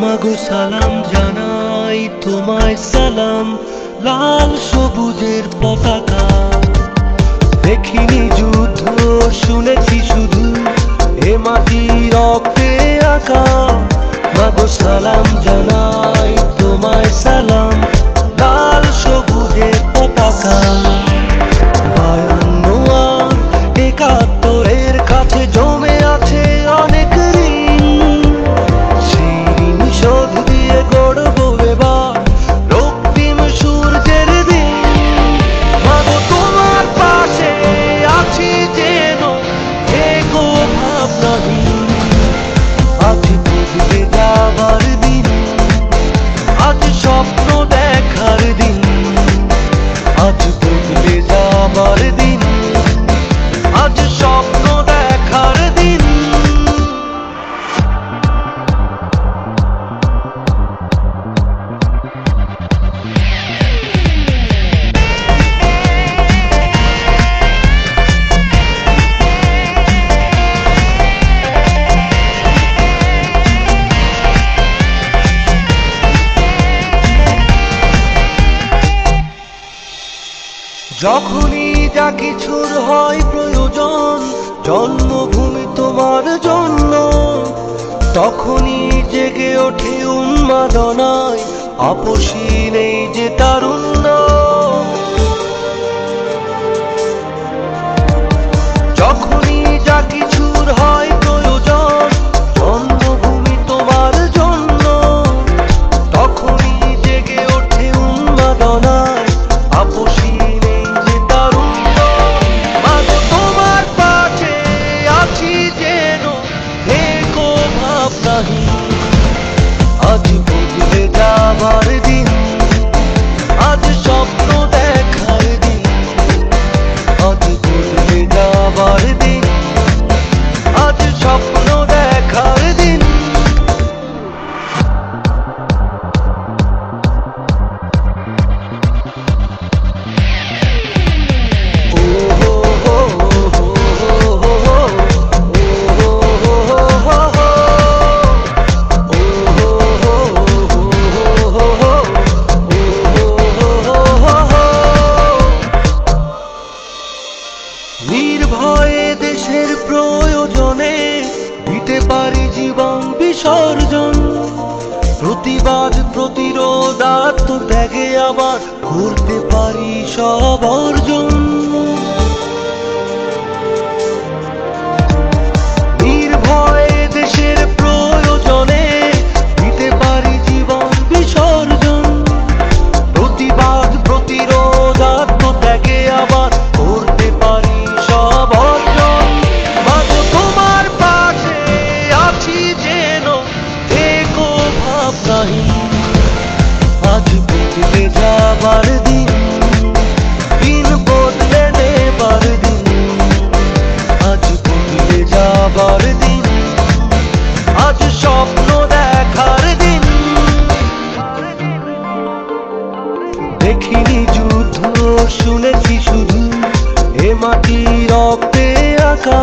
মাগো সালাম জানাই তোমায় সালাম, লাল সবুজের পতাকা। দেখিনি যুদ্ধ, শুনেছি শুধু এ মাটি রক্তে আঁকা। মাগো সালাম জানাই তোমায় সালাম, লাল সবুজের পতাকা। 52 আর 71-এর কাছে জমে আছে অনেক ঋণ, সেই ঋণ শোধ দিয়ে গড়বো এবার রক্তিম সূর্যের দিন। মাগো তোমার পাশে আছি যেন থেকো ভাবনাহীন। আজ বদলে যাবার দিন, আজ স্বপ্ন দেখার দিন। আজ বদলে যাবার দিন, আজ স্বপ্ন দেখার দিন। যখনই যা কিছুর হয় প্রয়োজন জন্মভূমি তোমার জন্য, তখনই জেগে ওঠে উন্মাদনায় আপসহীন এই যে তারুণ্য। যখনই যা কিছুর হয় প্রয়োজন জন্মভূমি তোমার জন্য, তখনই জেগে ওঠে উন্মাদনায় আপসহীন এই যে তারুণ্য। মাগো তোমার পাশে আছি যেন থেকো ভাবনাহীন। আজ বদলে যাবার দিন, আজ স্বপ্ন দেখার দিন। আজ বদলে যাবার দিন, আজ স্বপ্ন দেখার দিন। নির্ভয়ে দেশের প্রয়োজনে দিতে পারি জীবন বিসর্জন। প্রতিবাদ প্রতিরোধ আত্মত্যাগে আবার করতে পারি সব অর্জন। নির্ভয়ে দেশের প্রয়োজনে দিতে পারি জীবন বিসর্জন। প্রতিবাদ প্রতিরোধ আত্মত্যাগে আবার করতে পারি সব অর্জন। মাগো তোমার পাশে আছি যেন থেকো ভাবনাহীন। আজ বদলে যাবার দিন, দিন বদলে নেবার দিন। আজ বদলে যাবার দিন, আজ স্বপ্ন দেখার দিন। দেখিনি যুদ্ধ, শুনেছি শুধু এ মাটি রক্তে আঁকা।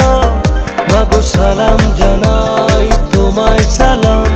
মাগো সালাম জানাই তোমায় সালাম,